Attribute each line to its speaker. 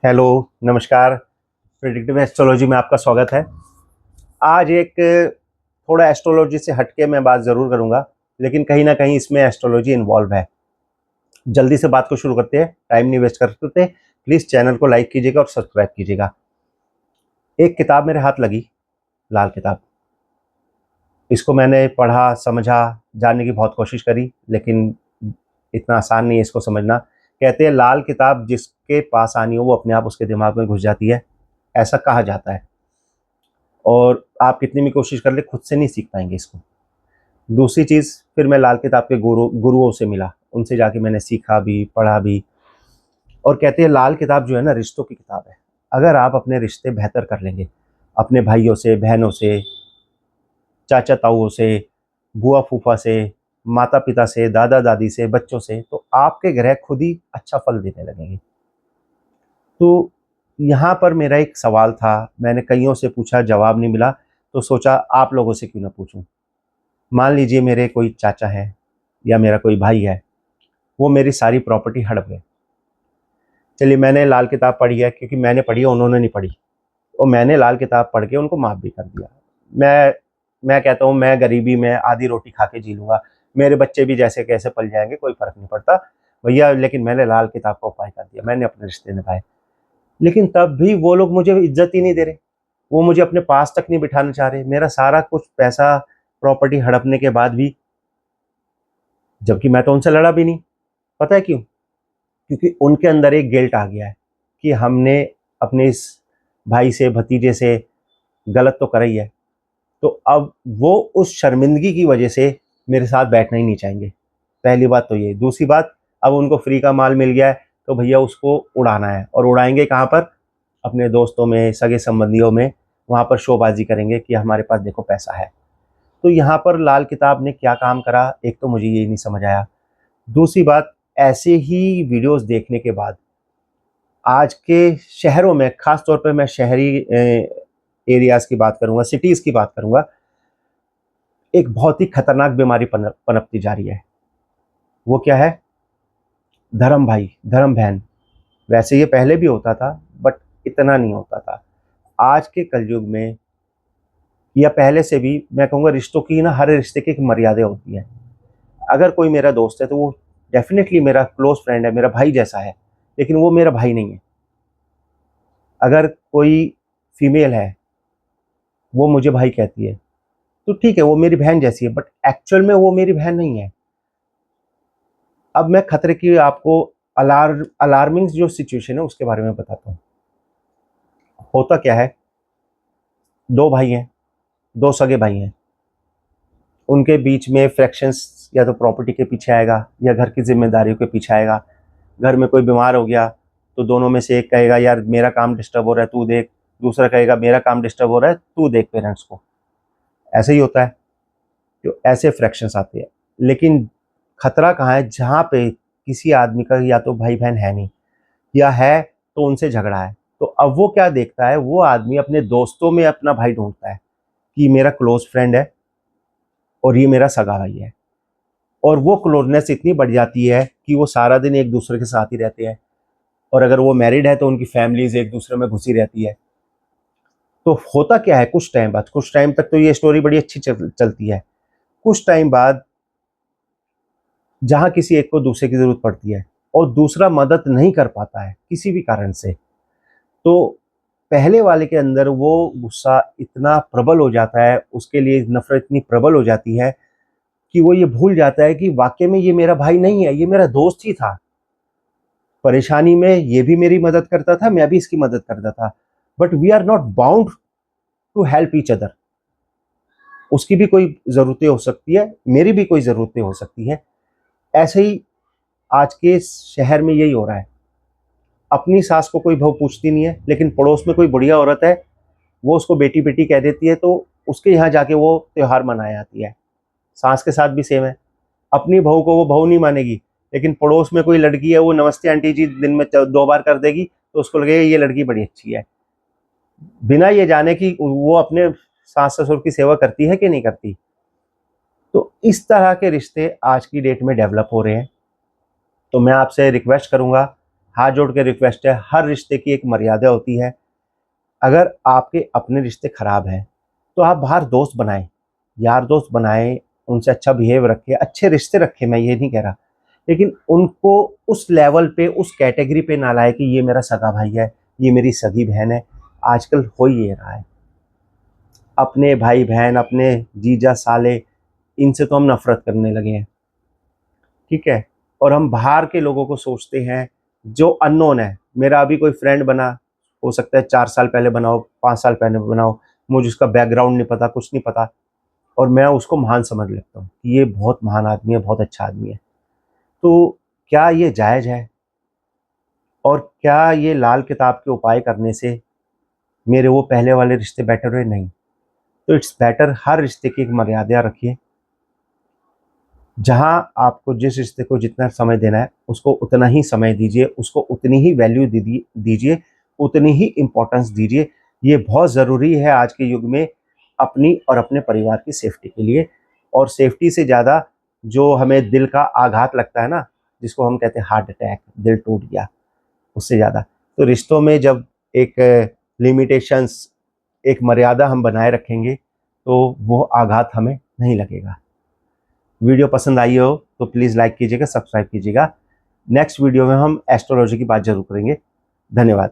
Speaker 1: Hello, नमस्कार। Predictive astrology में आपका स्वागत है। आज एक थोड़ा एस्ट्रोलॉजी से हटके मैं बात ज़रूर करूंगा, लेकिन कहीं ना कहीं इसमें एस्ट्रोलॉजी इन्वॉल्व है। जल्दी से बात को शुरू करते हैं, टाइम नहीं वेस्ट करते। प्लीज़ चैनल को लाइक कीजिएगा और सब्सक्राइब कीजिएगा। एक किताब मेरे हाथ लगी, लाल किताब। इसको मैंने पढ़ा, समझा, जानने की बहुत कोशिश करी, लेकिन इतना आसान नहीं है इसको समझना। कहते हैं लाल किताब जिसके पास आनी हो वो अपने आप उसके दिमाग में घुस जाती है, ऐसा कहा जाता है। और आप कितनी भी कोशिश कर ले, खुद से नहीं सीख पाएंगे इसको। दूसरी चीज़, फिर मैं लाल किताब के गुरुओं से मिला, उनसे जाके मैंने सीखा भी, पढ़ा भी। और कहते हैं लाल किताब जो है ना, रिश्तों की किताब है। अगर आप अपने रिश्ते बेहतर कर लेंगे, अपने भाइयों से, बहनों से, चाचा ताऊओं से, बुआ फूफा से, माता पिता से, दादा दादी से, बच्चों से, तो आपके ग्रह खुद ही अच्छा फल देने लगेंगे। तो यहाँ पर मेरा एक सवाल था, मैंने कईयों से पूछा, जवाब नहीं मिला, तो सोचा आप लोगों से क्यों ना पूछूं। मान लीजिए मेरे कोई चाचा है या मेरा कोई भाई है, वो मेरी सारी प्रॉपर्टी हड़प गए। चलिए, मैंने लाल किताब पढ़ी है, क्योंकि मैंने पढ़ी है, उन्होंने नहीं पढ़ी, और मैंने लाल किताब पढ़ के उनको माफ़ भी कर दिया। मैं मैं कहता हूँ मैं गरीबी में आधी रोटी खा के जी लूँगा, मेरे बच्चे भी जैसे कैसे पल जाएंगे, कोई फ़र्क नहीं पड़ता भैया, लेकिन मैंने लाल किताब का उपाय कर दिया, मैंने अपने रिश्ते निभाए। लेकिन तब भी वो लोग मुझे इज्जत ही नहीं दे रहे, वो मुझे अपने पास तक नहीं बिठाना चाह रहे, मेरा सारा कुछ पैसा, प्रॉपर्टी हड़पने के बाद भी, जबकि मैं तो उनसे लड़ा भी नहीं। पता है क्यों? क्योंकि उनके अंदर एक गिल्ट आ गया है कि हमने अपने इस भाई से, भतीजे से गलत तो करा ही है, तो अब वो उस शर्मिंदगी की वजह से मेरे साथ बैठना ही नहीं चाहेंगे। पहली बात तो ये। दूसरी बात, अब उनको फ्री का माल मिल गया है, तो भैया उसको उड़ाना है, और उड़ाएंगे कहाँ पर? अपने दोस्तों में, सगे संबंधियों में, वहाँ पर शोबाजी करेंगे कि हमारे पास देखो पैसा है। तो यहाँ पर लाल किताब ने क्या काम करा, एक तो मुझे ये नहीं समझ आया। दूसरी बात, ऐसे ही वीडियोस देखने के बाद आज के शहरों में, खास तौर पे मैं शहरी एरियाज़ की बात करूँगा, सिटीज़ की बात करूँगा, एक बहुत ही खतरनाक बीमारी पनपती जा रही है। वो क्या है? धर्म भाई, धर्म बहन। वैसे ये पहले भी होता था, बट इतना नहीं होता था। आज के कलयुग में, या पहले से भी मैं कहूँगा, रिश्तों की ना, हर रिश्ते की एक मर्यादा होती है। अगर कोई मेरा दोस्त है तो वो डेफिनेटली मेरा क्लोज फ्रेंड है, मेरा भाई जैसा है, लेकिन वो मेरा भाई नहीं है। अगर कोई फीमेल है, वो मुझे भाई कहती है, तो ठीक है, वो मेरी बहन जैसी है, बट एक्चुअल में वो मेरी बहन नहीं है। अब मैं खतरे की आपको अलार्मिंग जो सिचुएशन है उसके बारे में बताता हूँ। होता क्या है, दो भाई हैं, दो सगे भाई हैं, उनके बीच में फ्रैक्शंस या तो प्रॉपर्टी के पीछे आएगा या घर की जिम्मेदारियों के पीछे आएगा। घर में कोई बीमार हो गया तो दोनों में से एक कहेगा यार मेरा काम डिस्टर्ब हो रहा है तू देख, दूसरा कहेगा मेरा काम डिस्टर्ब हो रहा है तू देख पेरेंट्स को। ऐसे ही होता है, जो ऐसे फ्रैक्शंस आते हैं। लेकिन खतरा कहाँ है? जहाँ पे किसी आदमी का या तो भाई बहन है नहीं, या है तो उनसे झगड़ा है, तो अब वो क्या देखता है, वो आदमी अपने दोस्तों में अपना भाई ढूंढता है कि मेरा क्लोज फ्रेंड है और ये मेरा सगा भाई है। और वो क्लोजनेस इतनी बढ़ जाती है कि वो सारा दिन एक दूसरे के साथ ही रहते हैं, और अगर वो मैरिड है तो उनकी फैमिलीज एक दूसरे में घुसी रहती है। तो होता क्या है, कुछ टाइम बाद, कुछ टाइम तक तो ये स्टोरी बड़ी अच्छी चलती है। कुछ टाइम बाद जहाँ किसी एक को दूसरे की ज़रूरत पड़ती है और दूसरा मदद नहीं कर पाता है किसी भी कारण से, तो पहले वाले के अंदर वो गुस्सा इतना प्रबल हो जाता है, उसके लिए नफ़रत इतनी प्रबल हो जाती है कि वो ये भूल जाता है कि वाक़ई में ये मेरा भाई नहीं है, ये मेरा दोस्त ही था। परेशानी में ये भी मेरी मदद करता था, मैं भी इसकी मदद करता था, but we are not bound to help each other. उसकी भी कोई ज़रूरतें हो सकती है, मेरी भी कोई ज़रूरतें हो सकती हैं। ऐसे ही आज के शहर में यही हो रहा है। अपनी सास को कोई बहू पूछती नहीं है, लेकिन पड़ोस में कोई बढ़िया औरत है, वो उसको बेटी बेटी कह देती है, तो उसके यहाँ जाके वो त्यौहार मनाए आती है। सास के साथ भी सेम है। अपनी बहू को वो बहू नहीं मानेगी, लेकिन पड़ोस में कोई लड़की है, वो नमस्ते आंटी जी दिन में 2 बार कर देगी, तो उसको लगेगा ये लड़की बड़ी अच्छी है, बिना ये जाने कि वो अपने सास ससुर की सेवा करती है कि नहीं करती। तो इस तरह के रिश्ते आज की डेट में डेवलप हो रहे हैं। तो मैं आपसे रिक्वेस्ट करूंगा, हाथ जोड़ के रिक्वेस्ट है, हर रिश्ते की एक मर्यादा होती है। अगर आपके अपने रिश्ते खराब हैं तो आप बाहर दोस्त बनाएं, यार दोस्त बनाएं, उनसे अच्छा बिहेव रखें, अच्छे रिश्ते रखें, मैं ये नहीं कह रहा, लेकिन उनको उस लेवल पे, उस कैटेगरी पे ना लाए कि ये मेरा सगा भाई है, ये मेरी सगी बहन है। आजकल हो ये रहा है, अपने भाई बहन, अपने जीजा साले, इनसे तो हम नफरत करने लगे हैं, ठीक है। और हम बाहर के लोगों को सोचते हैं जो अननोन है। मेरा अभी कोई फ्रेंड बना, हो सकता है 4 साल पहले बनाओ, 5 साल पहले बनाओ, मुझे उसका बैकग्राउंड नहीं पता, कुछ नहीं पता, और मैं उसको महान समझ लेता हूँ कि ये बहुत महान आदमी है, बहुत अच्छा आदमी है। तो क्या ये जायज़ है? और क्या ये लाल किताब के उपाय करने से मेरे वो पहले वाले रिश्ते बेटर हुए? नहीं। तो इट्स बेटर हर रिश्ते की एक मर्यादा रखिए। जहाँ आपको जिस रिश्ते को जितना समय देना है, उसको उतना ही समय दीजिए, उसको उतनी ही वैल्यू दीजिए, उतनी ही इम्पोर्टेंस दीजिए। ये बहुत ज़रूरी है आज के युग में, अपनी और अपने परिवार की सेफ्टी के लिए। और सेफ्टी से ज़्यादा जो हमें दिल का आघात लगता है ना, जिसको हम कहते हैं हार्ट अटैक, दिल टूट गया, उससे ज़्यादा। तो रिश्तों में जब एक लिमिटेशंस, एक मर्यादा हम बनाए रखेंगे, तो वो आघात हमें नहीं लगेगा। वीडियो पसंद आई हो तो प्लीज़ लाइक कीजिएगा, सब्सक्राइब कीजिएगा। नेक्स्ट वीडियो में हम एस्ट्रोलॉजी की बात ज़रूर करेंगे। धन्यवाद।